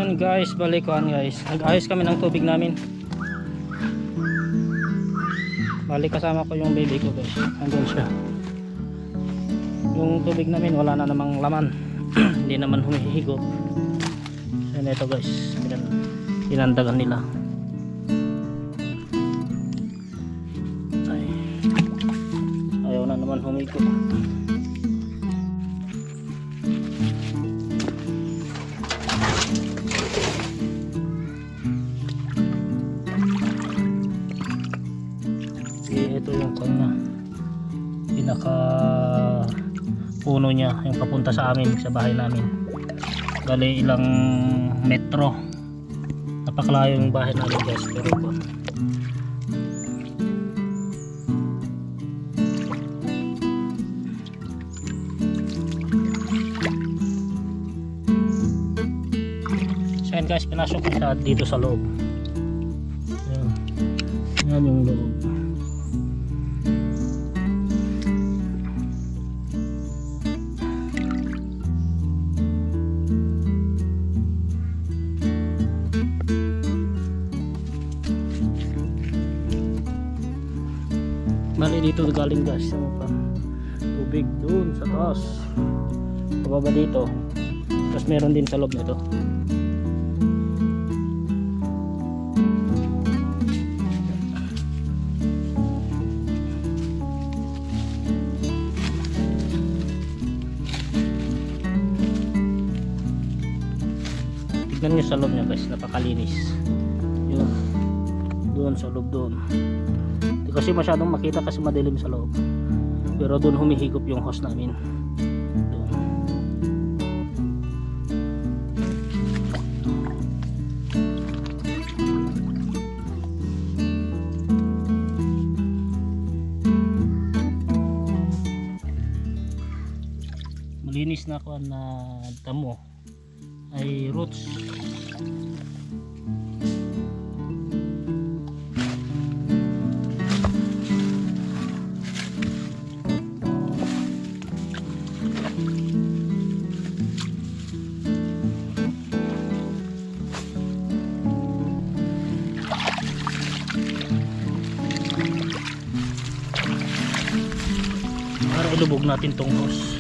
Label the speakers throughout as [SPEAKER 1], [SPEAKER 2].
[SPEAKER 1] Yan guys, balikuan guys. Nag-ayos kami ng tubig namin. Balik kasama ko yung baby ko guys. Andun siya. Yung tubig namin wala na namang laman. Hindi naman humihigop. Yan ito guys. Pinandagan nila. Ay. Ayaw na naman humigop. Ito yung kanya pinaka puno niya yung papunta sa amin sa bahay namin. Gali ilang metro, napakalayo yung bahay namin guys, pero ito so yan guys, pinasok ko siya dito sa loob. Yan yung loob. Bali dito galing gas yung tubig doon sa taas pababa dito, tapos meron din sa loob nito. Tignan nyo sa loob nya guys, napakalinis yun, doon sa loob doon. Kasi masyadong makita kasi madilim sa loob, pero doon humihigop yung hose namin doon. Malinis na ako na damo ay roots. Para ilubog natin tong hose.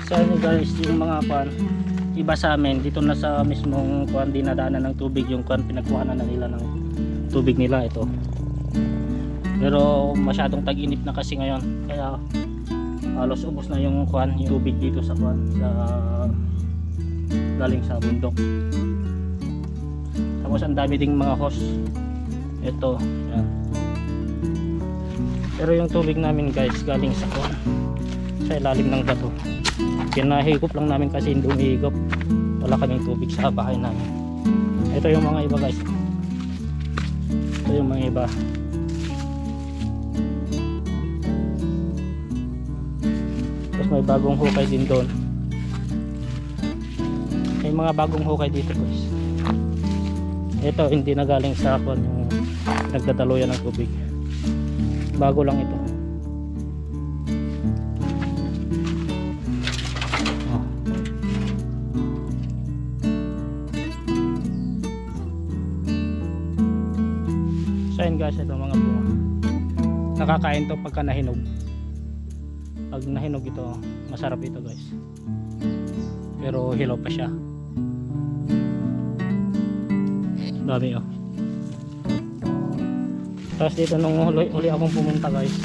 [SPEAKER 1] So yun guys, yung mga kwan iba sa amin dito na sa mismong kwan dinadaanan ng tubig, yung kwan pinagkuhanan na nila ng tubig nila ito. Pero masyadong tag-init na kasi ngayon, kaya halos ubos na yung kwan, yung tubig dito sa kwan sa galing sa bundok. Tapos ang dami ding mga hose ito yan. Pero yung tubig namin guys galing sa kwan sa ilalim ng bato. Pinahigop lang namin kasi hindi umihigop, wala kaming tubig sa bahay namin. Ito yung mga iba guys, ito yung mga iba. Tapos may bagong hukay din doon, may mga bagong hukay dito guys. Ito hindi na galing sa kwan yung nagdadaluyan ng tubig, bago lang ito. So yun guys, ito mga bunga, nakakain to pagka nahinog. Pag nahinog ito, masarap ito guys, pero hilaw pa siya. Dami oh. Tapos dito nung huli akong pumunta guys,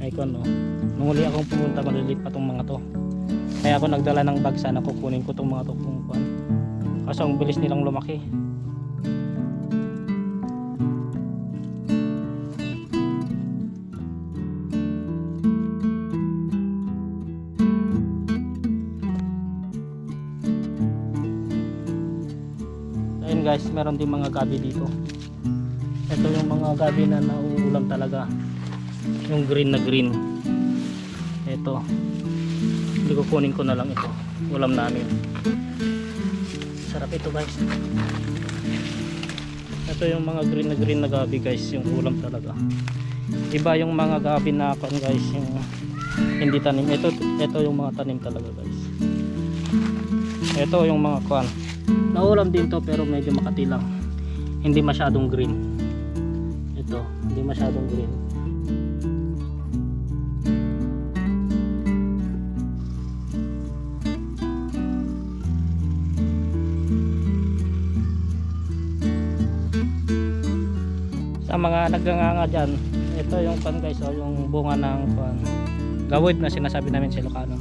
[SPEAKER 1] icon oh, nung huli akong pumunta maliliit pa tong mga to, kaya ako nagdala ng bag, sana kukunin ko tong mga to kung kuan, kasi ang bilis nilang lumaki. Yan guys, meron din mga gabi dito. Ito yung mga gabi na nauulam talaga. Yung green na green. Ito. Hindi ko kunin ko na lang ito. Ulam namin. Sarap ito guys. Ito yung mga green na gabi guys, yung ulam talaga. Iba yung mga gabi na kan guys, yung hindi tanim. Ito yung mga tanim talaga guys. Ito yung mga kan. Naulam din to pero medyo makati lang. Hindi masyadong green. Ito, hindi masyadong green. Sa mga naganganga dyan, ito yung pan guys, oh, yung bunga ng pan gawid na sinasabi namin sa Ilocano.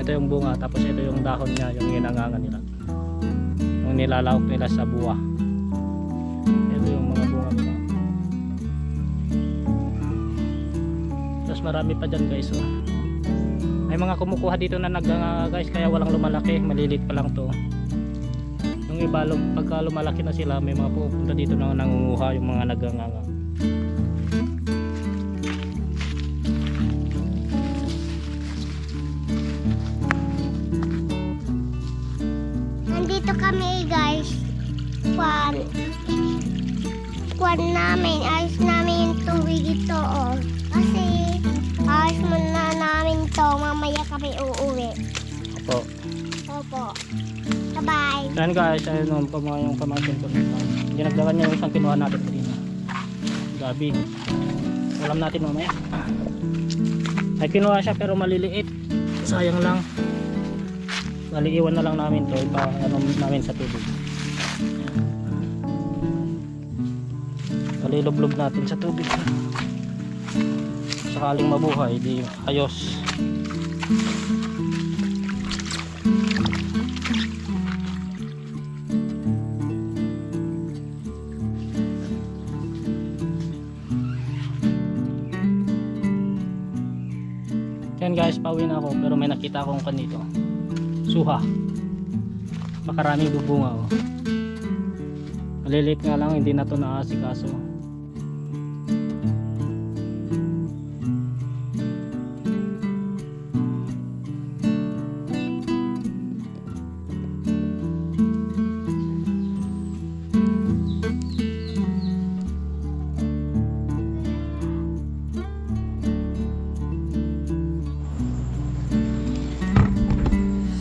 [SPEAKER 1] Ito yung bunga, tapos ito yung dahon niya, yung ginanganga nila, yung nilalaok nila sa buwa. Ito yung mga bunga nila. Tapos marami pa dyan guys, oh. May mga kumukuha dito na naganganga guys, kaya walang lumalaki, malilit pa lang to. Yung iba pagka lumalaki na sila, may mga pupunta dito na nangunguha, yung mga naganganga.
[SPEAKER 2] Nandito kami guys. Kwan namin, ayos namin yung tubig ito, oh. Kasi ayos muna namin to, mamaya kami uuwi.
[SPEAKER 1] Opo.
[SPEAKER 2] Opo. Bye-bye.
[SPEAKER 1] Yan guys, ayun yung pamangkin ko nito. Ginagdagan niya yung isang kinuha natin kanina. Gabi. Alam natin mamaya. Ay kinuha siya pero maliliit. Sayang lang. Maliiwan na lang namin to. Ipa-ano namin sa tubig. Paliloblob natin sa tubig. Sakaling mabuhay, di ayos. Yan guys, pauwi na ako pero may nakita akong kanito. Suha. Makaraming bubunga, oh. Maliliit nga lang, hindi na to naasikaso.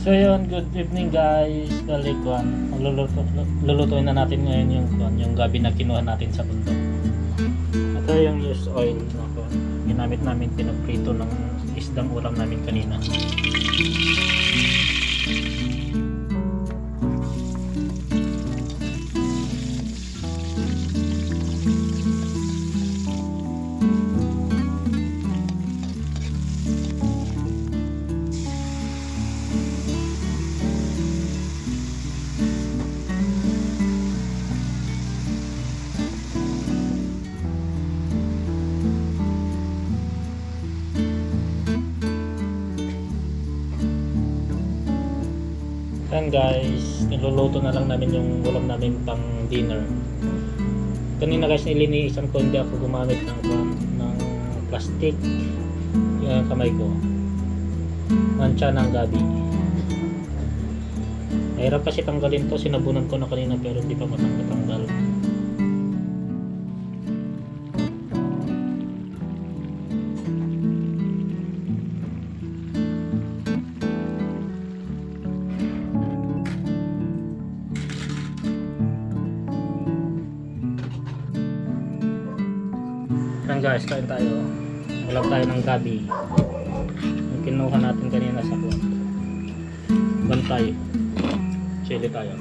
[SPEAKER 1] So yun, good evening guys. Balik kuan. Lulutuin na natin ngayon yung kuan, yung gabi na kinuha natin sa bundok. Ito yung used oil na kuan. Ginamit namin pinaprito ng isdang ulam namin kanina. Yan guys, niluluto na lang namin yung ulam namin pang dinner. Kanina guys, niliniisan ko, hindi ako gumamit ng plastic. Yung kamay ko, mancha ng gabi. Mahirap kasi tanggalin to, sinabunan ko na kanina pero hindi pa matanggal. Yan guys, kain tayo. Ulam tayo ng gabi. Yung kinuha natin kanina sa kuwan. Bantay. Chili tayo.